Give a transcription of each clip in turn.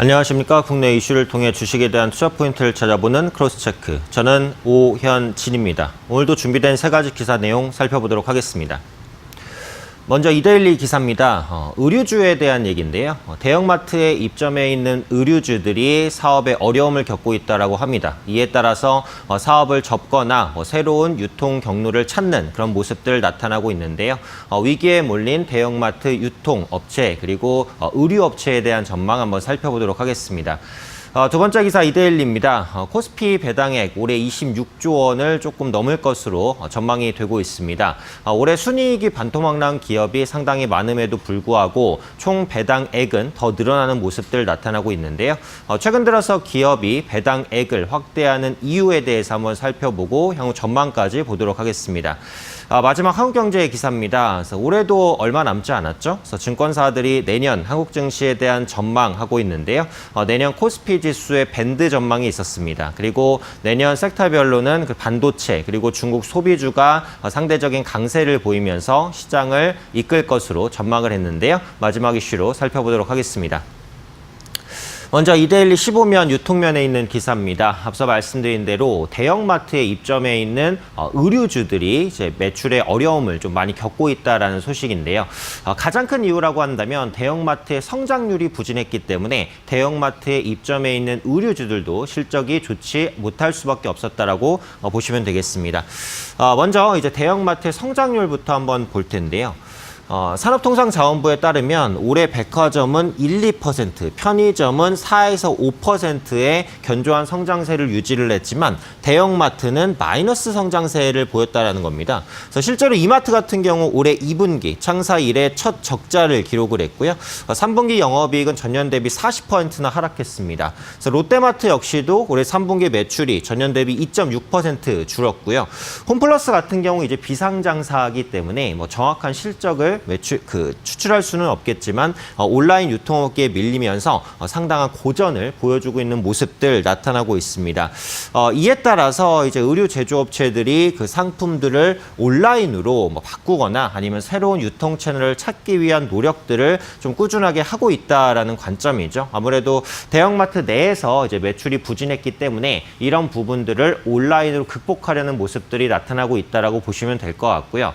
안녕하십니까. 국내 이슈를 통해 주식에 대한 투자 포인트를 찾아보는 크로스체크. 저는 오현진입니다. 오늘도 준비된 세 가지 기사 내용 살펴보도록 하겠습니다. 먼저 이데일리 기사입니다. 의류주에 대한 얘기인데요. 대형마트에 입점해 있는 의류주들이 사업에 어려움을 겪고 있다고 합니다. 이에 따라서 사업을 접거나 새로운 유통 경로를 찾는 그런 모습들 나타나고 있는데요. 위기에 몰린 대형마트 유통업체 그리고 의류업체에 대한 전망 한번 살펴보도록 하겠습니다. 두 번째 기사 이데일리입니다. 코스피 배당액 올해 26조 원을 조금 넘을 것으로 전망이 되고 있습니다. 올해 순이익이 반토막난 기업이 상당히 많음에도 불구하고 총 배당액은 더 늘어나는 모습들 나타나고 있는데요. 최근 들어서 기업이 배당액을 확대하는 이유에 대해서 한번 살펴보고 향후 전망까지 보도록 하겠습니다. 마지막 한국경제의 기사입니다. 그래서 올해도 얼마 남지 않았죠. 그래서 증권사들이 내년 한국 증시에 대한 전망하고 있는데요. 내년 코스피 지수의 밴드 전망이 있었습니다. 그리고 내년 섹터별로는 그 반도체 그리고 중국 소비주가 상대적인 강세를 보이면서 시장을 이끌 것으로 전망을 했는데요. 마지막 이슈로 살펴보도록 하겠습니다. 먼저 이데일리 15면 유통면에 있는 기사입니다. 앞서 말씀드린 대로 대형마트에 입점해 있는 의류주들이 이제 매출에 어려움을 좀 많이 겪고 있다라는 소식인데요. 가장 큰 이유라고 한다면 대형마트의 성장률이 부진했기 때문에 대형마트에 입점해 있는 의류주들도 실적이 좋지 못할 수밖에 없었다라고 보시면 되겠습니다. 먼저 이제 대형마트의 성장률부터 한번 볼 텐데요. 산업통상자원부에 따르면 올해 백화점은 1~2%, 편의점은 4~5%의 견조한 성장세를 유지를 했지만 대형마트는 마이너스 성장세를 보였다는 겁니다. 그래서 실제로 이마트 같은 경우 올해 2분기 창사 이래 첫 적자를 기록을 했고요. 3분기 영업이익은 전년 대비 40%나 하락했습니다. 그래서 롯데마트 역시도 올해 3분기 매출이 전년 대비 2.6% 줄었고요. 홈플러스 같은 경우 이제 비상장사이기 때문에 정확한 실적을 추출할 수는 없겠지만 온라인 유통업계에 밀리면서 상당한 고전을 보여주고 있는 모습들 나타나고 있습니다. 이에 따라서 이제 의류 제조업체들이 그 상품들을 온라인으로 바꾸거나 아니면 새로운 유통 채널을 찾기 위한 노력들을 좀 꾸준하게 하고 있다라는 관점이죠. 아무래도 대형마트 내에서 이제 매출이 부진했기 때문에 이런 부분들을 온라인으로 극복하려는 모습들이 나타나고 있다라고 보시면 될 것 같고요.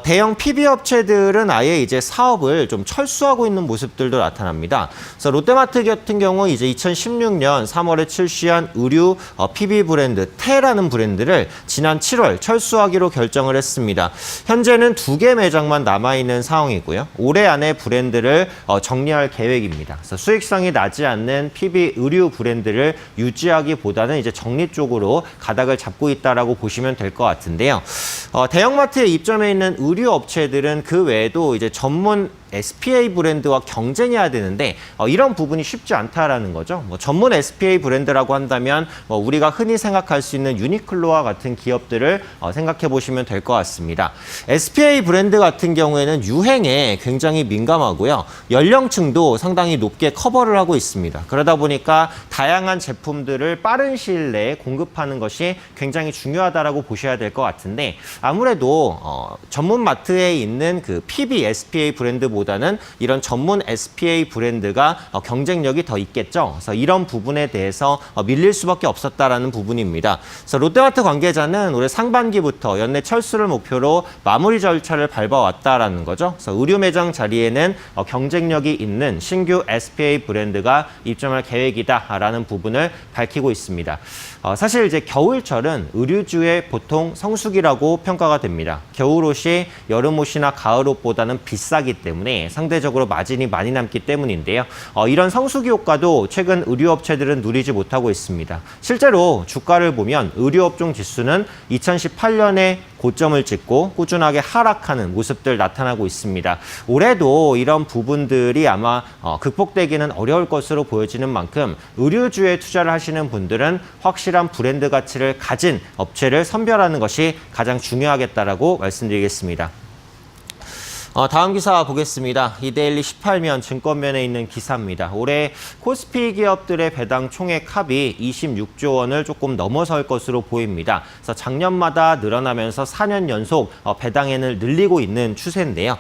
대형 PB 업체들은 아예 이제 사업을 좀 철수하고 있는 모습들도 나타납니다. 그래서 롯데마트 같은 경우 이제 2016년 3월에 출시한 의류 PB 브랜드 테라는 브랜드를 지난 7월 철수하기로 결정을 했습니다. 현재는 2개 매장만 남아있는 상황이고요. 올해 안에 브랜드를 정리할 계획입니다. 그래서 수익성이 나지 않는 PB 의류 브랜드를 유지하기보다는 이제 정리 쪽으로 가닥을 잡고 있다라고 보시면 될 것 같은데요. 대형마트에 입점해 있는 의류 업체들은 그 외에도 이제 전문 SPA 브랜드와 경쟁해야 되는데 이런 부분이 쉽지 않다라는 거죠. 전문 SPA 브랜드라고 한다면 우리가 흔히 생각할 수 있는 유니클로와 같은 기업들을 생각해 보시면 될 것 같습니다. SPA 브랜드 같은 경우에는 유행에 굉장히 민감하고요. 연령층도 상당히 높게 커버를 하고 있습니다. 그러다 보니까 다양한 제품들을 빠른 시일 내에 공급하는 것이 굉장히 중요하다라고 보셔야 될 것 같은데 아무래도 전문 마트에 있는 그 PB SPA 브랜드보다는 이런 전문 SPA 브랜드가 경쟁력이 더 있겠죠. 그래서 이런 부분에 대해서 밀릴 수밖에 없었다라는 부분입니다. 그래서 롯데마트 관계자는 올해 상반기부터 연내 철수를 목표로 마무리 절차를 밟아왔다라는 거죠. 그래서 의류 매장 자리에는 경쟁력이 있는 신규 SPA 브랜드가 입점할 계획이다라는 부분을 밝히고 있습니다. 사실 이제 겨울철은 의류주의 보통 성수기라고 평가가 됩니다. 겨울옷이 여름옷이나 가을옷보다는 비싸기 때문에 상대적으로 마진이 많이 남기 때문인데요. 이런 성수기 효과도 최근 의류업체들은 누리지 못하고 있습니다. 실제로 주가를 보면 의류업종 지수는 2018년에 고점을 찍고 꾸준하게 하락하는 모습들 나타나고 있습니다. 올해도 이런 부분들이 아마 극복되기는 어려울 것으로 보여지는 만큼 의류주에 투자를 하시는 분들은 확실한 브랜드 가치를 가진 업체를 선별하는 것이 가장 중요하겠다라고 말씀드리겠습니다. 다음 기사 보겠습니다. 이데일리 18면 증권면에 있는 기사입니다. 올해 코스피 기업들의 배당 총액 합이 26조 원을 조금 넘어설 것으로 보입니다. 그래서 작년마다 늘어나면서 4년 연속 배당액을 늘리고 있는 추세인데요.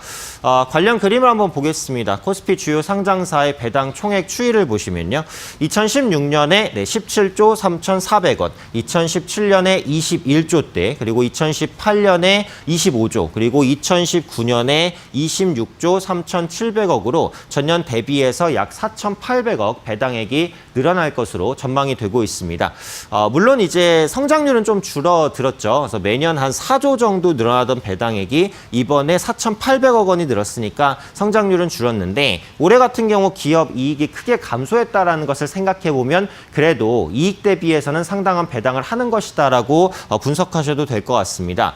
관련 그림을 한번 보겠습니다. 코스피 주요 상장사의 배당 총액 추이를 보시면요. 2016년에 17조 3,400원, 2017년에 21조대, 그리고 2018년에 25조, 그리고 2019년에 26조 3,700억으로 전년 대비해서 약 4,800억 배당액이 늘어날 것으로 전망이 되고 있습니다. 물론 이제 성장률은 좀 줄어들었죠. 그래서 매년 한 4조 정도 늘어나던 배당액이 이번에 4,800억 원이 늘었으니까 성장률은 줄었는데 올해 같은 경우 기업 이익이 크게 감소했다라는 것을 생각해 보면 그래도 이익 대비해서는 상당한 배당을 하는 것이다라고 분석하셔도 될 것 같습니다.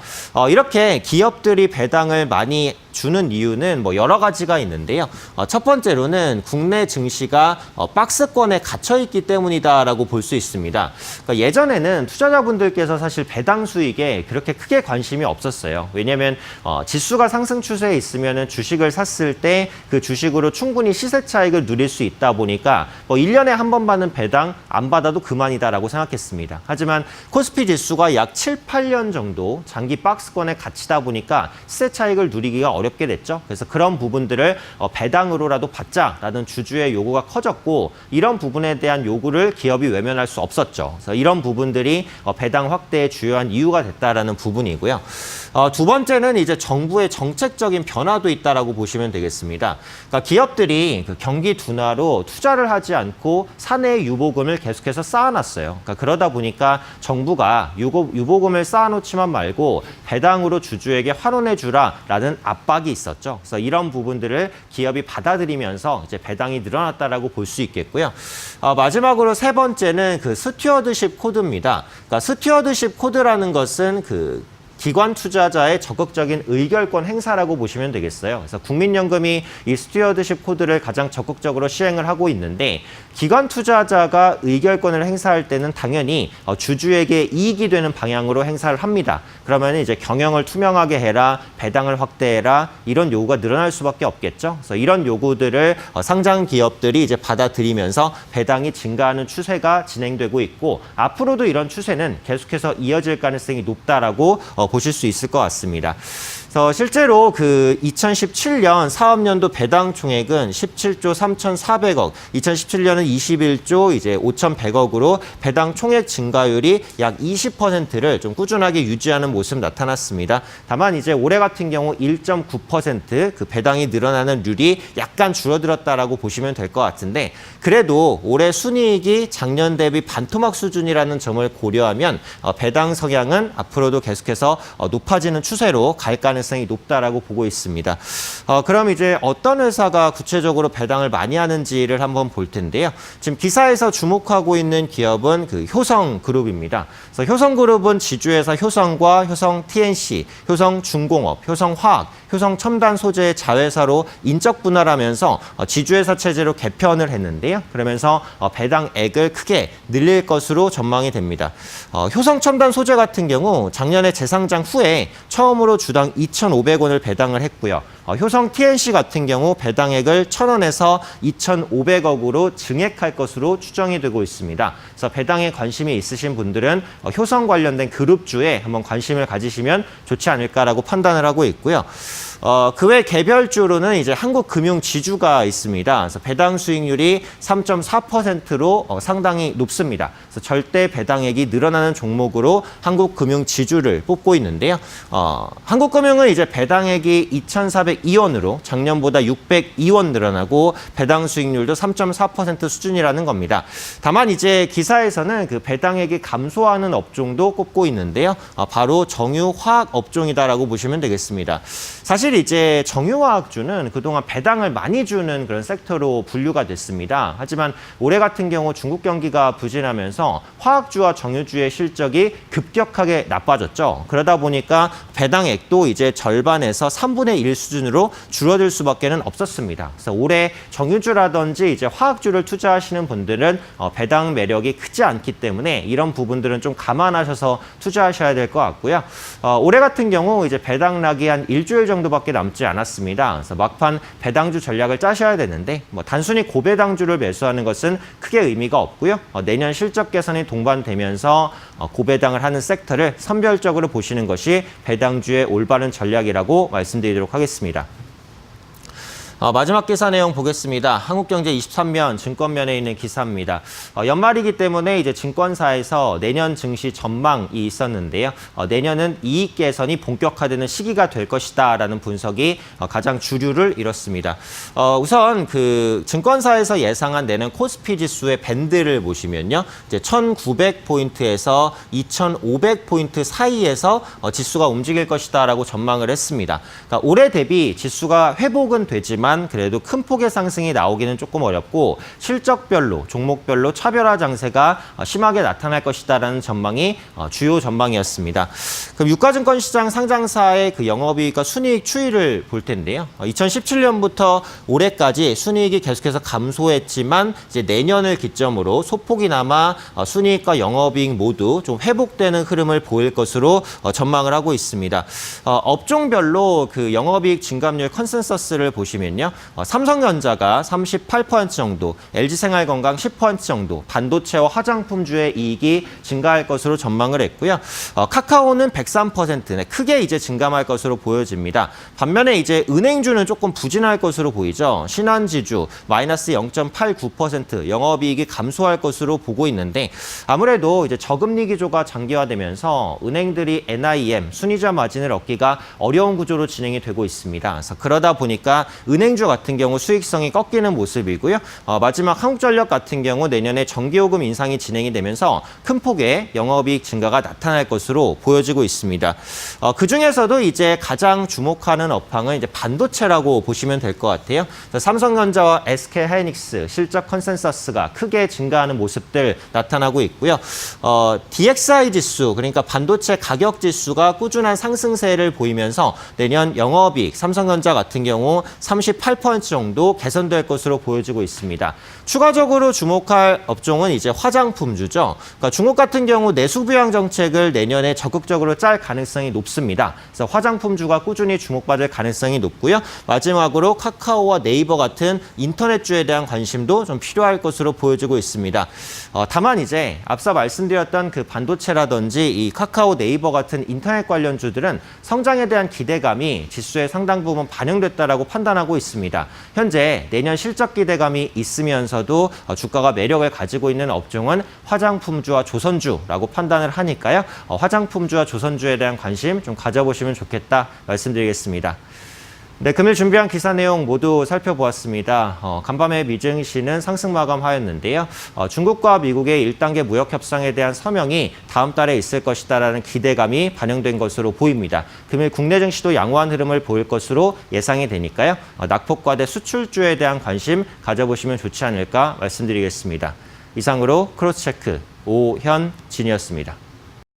이렇게 기업들이 배당을 많이 주는 이유는 뭐 여러 가지가 있는데요. 첫 번째로는 국내 증시가 박스권에 갇혀 있기 때문이다라고 볼 수 있습니다. 그러니까 예전에는 투자자분들께서 사실 배당 수익에 그렇게 크게 관심이 없었어요. 왜냐하면 지수가 상승 추세에 있으면 주식을 샀을 때 그 주식으로 충분히 시세 차익을 누릴 수 있다 보니까 뭐 1년에 한 번 받는 배당 안 받아도 그만이다라고 생각했습니다. 하지만 코스피 지수가 약 7, 8년 정도 장기 박스권에 갇히다 보니까 시세 차익을 누리기가 어렵게 됐죠. 그래서 그런 부분들을 배당으로라도 받자라는 주주의 요구가 커졌고 이런 부분에 대한 요구를 기업이 외면할 수 없었죠. 그래서 이런 부분들이 배당 확대의 주요한 이유가 됐다라는 부분이고요. 두 번째는 이제 정부의 정책적인 변화도 있다라고 보시면 되겠습니다. 그러니까 기업들이 그 경기 둔화로 투자를 하지 않고 사내 유보금을 계속해서 쌓아놨어요. 그러니까 그러다 보니까 정부가 유보금을 쌓아놓지만 말고 배당으로 주주에게 환원해주라라는 압박이 있었죠. 그래서 이런 부분들을 기업이 받아들이면서 이제 배당이 늘어났다라고 볼 수 있겠고요. 마지막으로 세 번째는 그 스튜어드십 코드입니다. 그러니까 스튜어드십 코드라는 것은 그 기관 투자자의 적극적인 의결권 행사라고 보시면 되겠어요. 그래서 국민연금이 이 스튜어드십 코드를 가장 적극적으로 시행을 하고 있는데 기관 투자자가 의결권을 행사할 때는 당연히 주주에게 이익이 되는 방향으로 행사를 합니다. 그러면 이제 경영을 투명하게 해라, 배당을 확대해라 이런 요구가 늘어날 수밖에 없겠죠. 그래서 이런 요구들을 상장 기업들이 이제 받아들이면서 배당이 증가하는 추세가 진행되고 있고 앞으로도 이런 추세는 계속해서 이어질 가능성이 높다라고 보실 수 있을 것 같습니다. 그래서 실제로 그 2017년 사업연도 배당 총액은 17조 3,400억, 2017년은 21조 이제 5,100억으로 배당 총액 증가율이 약 20%를 좀 꾸준하게 유지하는 모습 나타났습니다. 다만 이제 올해 같은 경우 1.9% 그 배당이 늘어나는 률이 약간 줄어들었다라고 보시면 될 것 같은데 그래도 올해 순이익이 작년 대비 반토막 수준이라는 점을 고려하면 배당 성향은 앞으로도 계속해서 높아지는 추세로 갈 가능성이 높다라고 보고 있습니다. 그럼 이제 어떤 회사가 구체적으로 배당을 많이 하는지를 한번 볼 텐데요. 지금 기사에서 주목하고 있는 기업은 그 효성그룹입니다. 그래서 효성그룹은 지주회사 효성과 효성 TNC, 효성중공업, 효성화학, 효성첨단 소재의 자회사로 인적 분할하면서 지주회사 체제로 개편을 했는데요. 그러면서 배당액을 크게 늘릴 것으로 전망이 됩니다. 효성첨단 소재 같은 경우 작년에 재상장 후에 처음으로 주당 2,500원을 배당을 했고요. 효성 TNC 같은 경우 배당액을 1,000원에서 2,500억으로 증액할 것으로 추정이 되고 있습니다. 그래서 배당에 관심이 있으신 분들은 효성 관련된 그룹주에 한번 관심을 가지시면 좋지 않을까라고 판단을 하고 있고요. 그 외 개별주로는 이제 한국금융지주가 있습니다. 그래서 배당 수익률이 3.4%로 상당히 높습니다. 그래서 절대 배당액이 늘어나는 종목으로 한국금융지주를 뽑고 있는데요. 한국금융은 이제 배당액이 2,402원으로 작년보다 602원 늘어나고 배당 수익률도 3.4% 수준이라는 겁니다. 다만 이제 기사에서는 그 배당액이 감소하는 업종도 꼽고 있는데요. 바로 정유화학 업종이다라고 보시면 되겠습니다. 사실 이제 정유화학주는 그동안 배당을 많이 주는 그런 섹터로 분류가 됐습니다. 하지만 올해 같은 경우 중국 경기가 부진하면서 화학주와 정유주의 실적이 급격하게 나빠졌죠. 그러다 보니까 배당액도 이제 절반에서 3분의 1 수준으로 줄어들 수밖에는 없었습니다. 그래서 올해 정유주라든지 이제 화학주를 투자하시는 분들은 배당 매력이 크지 않기 때문에 이런 부분들은 좀 감안하셔서 투자하셔야 될 것 같고요. 올해 같은 경우 이제 배당락이 한 일주일 정도 정도밖에 남지 않았습니다. 그래서 막판 배당주 전략을 짜셔야 되는데 단순히 고배당주를 매수하는 것은 크게 의미가 없고요. 내년 실적 개선이 동반되면서 고배당을 하는 섹터를 선별적으로 보시는 것이 배당주의 올바른 전략이라고 말씀드리도록 하겠습니다. 마지막 기사 내용 보겠습니다. 한국경제 23면 증권면에 있는 기사입니다. 연말이기 때문에 이제 증권사에서 내년 증시 전망이 있었는데요. 내년은 이익 개선이 본격화되는 시기가 될 것이다라는 분석이 가장 주류를 이뤘습니다. 우선 그 증권사에서 예상한 내년 코스피 지수의 밴드를 보시면요. 이제 1,900포인트에서 2,500포인트 사이에서 지수가 움직일 것이다라고 전망을 했습니다. 그러니까 올해 대비 지수가 회복은 되지만 그래도 큰 폭의 상승이 나오기는 조금 어렵고 실적별로, 종목별로 차별화 장세가 심하게 나타날 것이다라는 전망이 주요 전망이었습니다. 그럼 유가증권 시장 상장사의 그 영업이익과 순이익 추이를 볼 텐데요. 2017년부터 올해까지 순이익이 계속해서 감소했지만 이제 내년을 기점으로 소폭이나마 순이익과 영업이익 모두 좀 회복되는 흐름을 보일 것으로 전망을 하고 있습니다. 업종별로 그 영업이익 증감률 컨센서스를 보시면요. 삼성전자가 38% 정도, LG생활건강 10% 정도, 반도체와 화장품주의 이익이 증가할 것으로 전망을 했고요. 카카오는 103%네, 크게 이제 증감할 것으로 보여집니다. 반면에 이제 은행주는 조금 부진할 것으로 보이죠. 신한지주 마이너스 0.89%, 영업이익이 감소할 것으로 보고 있는데 아무래도 이제 저금리 기조가 장기화되면서 은행들이 NIM, 순이자 마진을 얻기가 어려운 구조로 진행이 되고 있습니다. 그래서 그러다 보니까 은행주 같은 경우 수익성이 꺾이는 모습이고요. 마지막 한국전력 같은 경우 내년에 전기요금 인상이 진행이 되면서 큰 폭의 영업이익 증가가 나타날 것으로 보여지고 있습니다. 그중에서도 이제 가장 주목하는 업황은 이제 반도체라고 보시면 될 것 같아요. 삼성전자와 SK하이닉스 실적 컨센서스가 크게 증가하는 모습들 나타나고 있고요. DXI 지수, 그러니까 반도체 가격 지수가 꾸준한 상승세를 보이면서 내년 영업이익 삼성전자 같은 경우 38% 정도 개선될 것으로 보여지고 있습니다. 추가적으로 주목할 업종은 이제 화장품주죠. 그러니까 중국 같은 경우 내수 부양 정책을 내년에 적극적으로 짤 가능성이 높습니다. 그래서 화장품주가 꾸준히 주목받을 가능성이 높고요. 마지막으로 카카오와 네이버 같은 인터넷주에 대한 관심도 좀 필요할 것으로 보여지고 있습니다. 다만 이제 앞서 말씀드렸던 그 반도체라든지 이 카카오, 네이버 같은 인터넷 관련주들은 성장에 대한 기대감이 지수에 상당 부분 반영됐다라고 판단하고 있습니다. 현재 내년 실적 기대감이 있으면서도 주가가 매력을 가지고 있는 업종은 화장품주와 조선주라고 판단을 하니까요. 화장품주와 조선주에 대한 관심 좀 가져보시면 좋겠다 말씀드리겠습니다. 네, 금일 준비한 기사 내용 모두 살펴보았습니다. 간밤에 미증시는 상승 마감하였는데요. 중국과 미국의 1단계 무역 협상에 대한 서명이 다음 달에 있을 것이다라는 기대감이 반영된 것으로 보입니다. 금일 국내 증시도 양호한 흐름을 보일 것으로 예상이 되니까요. 낙폭과대 수출주에 대한 관심 가져보시면 좋지 않을까 말씀드리겠습니다. 이상으로 크로스체크 오현진이었습니다.